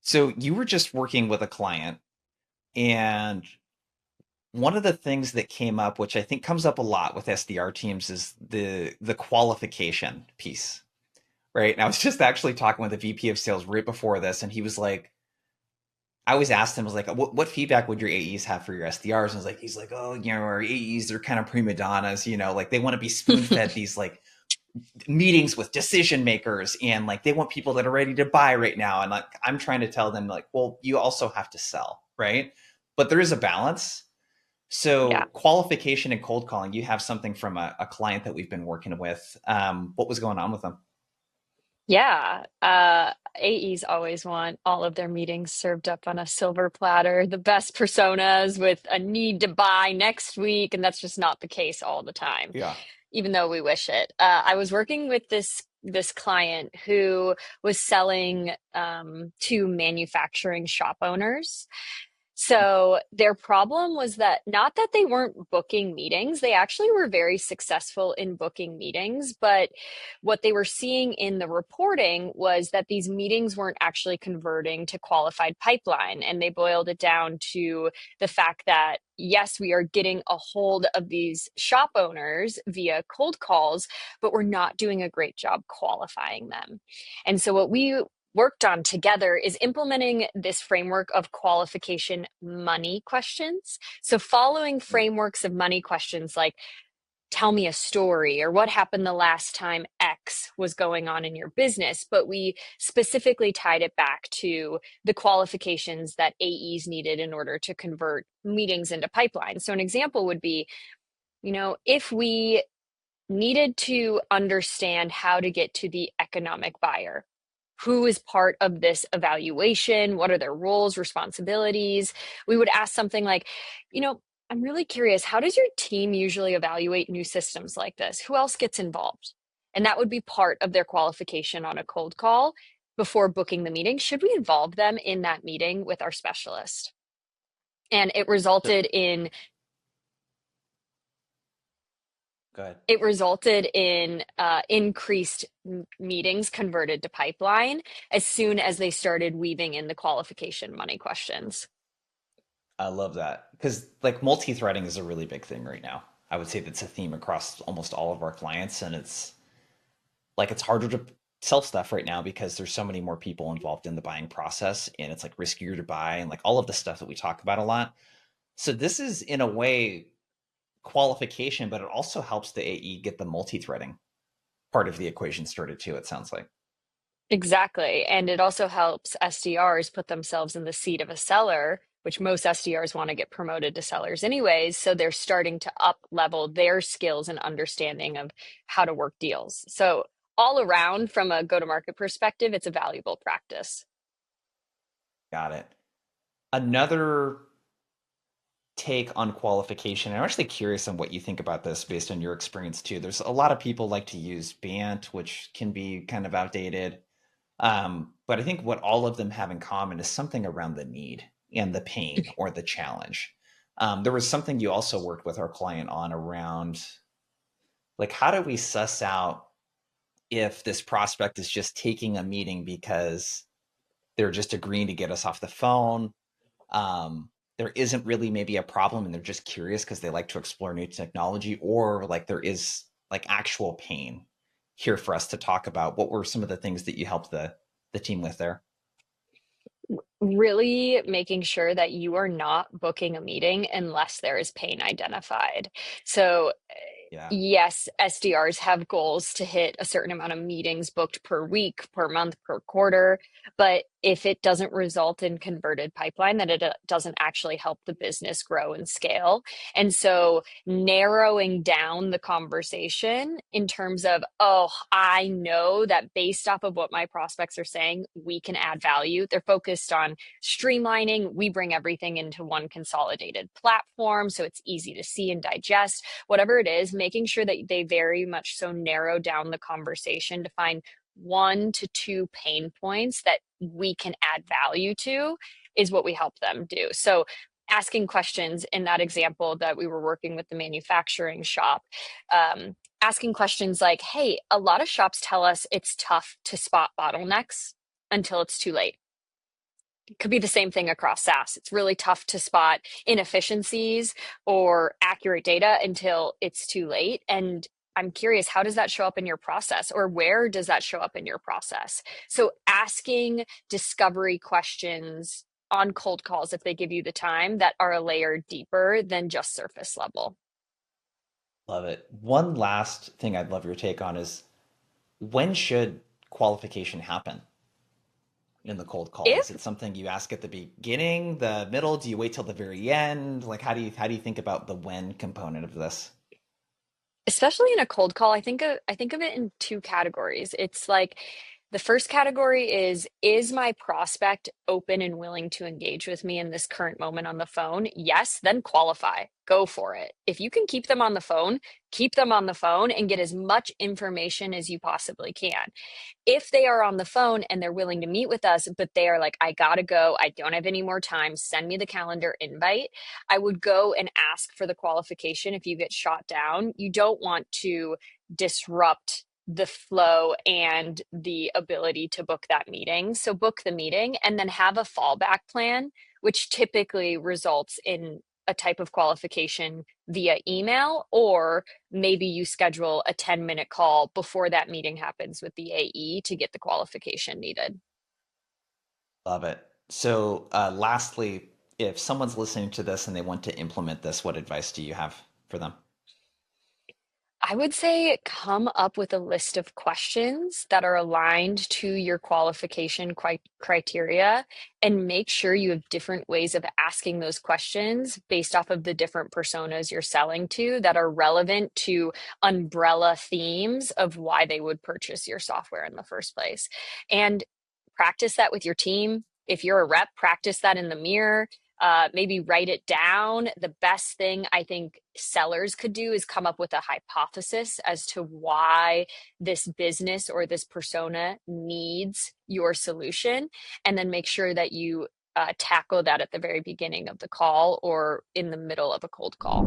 So you were just working with a client, and one of the things that came up, which I think comes up a lot with SDR teams, is the qualification piece, right? And I was just actually talking with the VP of sales right before this, and he was like, I always asked him, I was like, what feedback would your AEs have for your SDRs? And he's like, oh, our AEs, they're kind of prima donnas, like they want to be spoon fed these like meetings with decision makers, and like they want people that are ready to buy right now. And like I'm trying to tell them, like, well, you also have to sell, right? But there is a balance. Yeah. So qualification and cold calling, you have something from a client that we've been working with. What was going on with them? Yeah. AEs always want all of their meetings served up on a silver platter, the best personas with a need to buy next week. And that's just not the case all the time, Yeah. even though we wish it. I was working with this client who was selling to manufacturing shop owners. So their problem was that not that they weren't booking meetings, they actually were very successful in booking meetings, but what they were seeing in the reporting was that these meetings weren't actually converting to qualified pipeline. And they boiled it down to the fact that, yes, we are getting a hold of these shop owners via cold calls, but we're not doing a great job qualifying them. And so what we worked on together is implementing this framework of qualification money questions. So, following frameworks of money questions like, tell me a story or what happened the last time X was going on in your business. But we specifically tied it back to the qualifications that AEs needed in order to convert meetings into pipelines. So, an example would be, if we needed to understand how to get to the economic buyer, who is part of this evaluation, what are their roles, responsibilities, we would ask something like, you know I'm really curious, how does your team usually evaluate new systems like this? Who else gets involved? And that would be part of their qualification on a cold call before booking the meeting. Should we involve them in that meeting with our specialist? And it So, resulted in go ahead. increased meetings converted to pipeline as soon as they started weaving in the qualification money questions. I love that because like multi-threading is a really big thing right now. I would say that's a theme across almost all of our clients, and it's harder to sell stuff right now because there's so many more people involved in the buying process, and it's like riskier to buy and like all of the stuff that we talk about a lot. So this is in a way qualification, but it also helps the AE get the multi-threading part of the equation started too, it sounds like. Exactly. And it also helps SDRs put themselves in the seat of a seller, which most SDRs want to get promoted to sellers anyways. So they're starting to up level their skills and understanding of how to work deals. So all around, from a go to market perspective, it's a valuable practice. Got it. Another take on qualification, and I'm actually curious on what you think about this based on your experience too. There's a lot of people like to use BANT, which can be kind of outdated. But I think what all of them have in common is something around the need and the pain or the challenge. There was something you also worked with our client on around like how do we suss out if this prospect is just taking a meeting because they're just agreeing to get us off the phone. There isn't really maybe a problem and they're just curious because they like to explore new technology, or like there is like actual pain here for us to talk about. What were some of the things that you helped the team with there? Really making sure that you are not booking a meeting unless there is pain identified. So, Yeah. yes, SDRs have goals to hit a certain amount of meetings booked per week, per month, per quarter. But if it doesn't result in converted pipeline, then it doesn't actually help the business grow and scale. And so, narrowing down the conversation in terms of, oh, I know that based off of what my prospects are saying, we can add value. They're focused on streamlining. We bring everything into one consolidated platform so it's easy to see and digest. Whatever it is, making sure that they very much so narrow down the conversation to find 1 to 2 pain points that we can add value to is what we help them do. So, asking questions in that example that we were working with the manufacturing shop, asking questions like, hey, a lot of shops tell us it's tough to spot bottlenecks until it's too late. It could be the same thing across SaaS. It's really tough to spot inefficiencies or accurate data until it's too late. And I'm curious, how does that show up in your process, or where does that show up in your process? So asking discovery questions on cold calls, if they give you the time, that are a layer deeper than just surface level. Love it. One last thing I'd love your take on is when should qualification happen in the cold call? Is If it something you ask at the beginning, the middle? Do you wait till the very end? Like how do you think about the when component of this? Especially in a cold call, I think of it in two categories. It's like the first category is my prospect open and willing to engage with me in this current moment on the phone? Yes, then qualify. Go for it. If you can keep them on the phone, keep them on the phone and get as much information as you possibly can. If they are on the phone and they're willing to meet with us, but they are like, I gotta go, I don't have any more time, send me the calendar invite, I would go and ask for the qualification if you get shot down. You don't want to disrupt the flow and the ability to book that meeting. So book the meeting and then have a fallback plan, which typically results in a type of qualification via email, or maybe you schedule a 10-minute call before that meeting happens with the AE to get the qualification needed. Love it. So, lastly, if someone's listening to this and they want to implement this, what advice do you have for them? I would say come up with a list of questions that are aligned to your qualification criteria, and make sure you have different ways of asking those questions based off of the different personas you're selling to that are relevant to umbrella themes of why they would purchase your software in the first place. And practice that with your team. If you're a rep, practice that in the mirror. Maybe write it down. The best thing I think sellers could do is come up with a hypothesis as to why this business or this persona needs your solution, and then make sure that you tackle that at the very beginning of the call or in the middle of a cold call.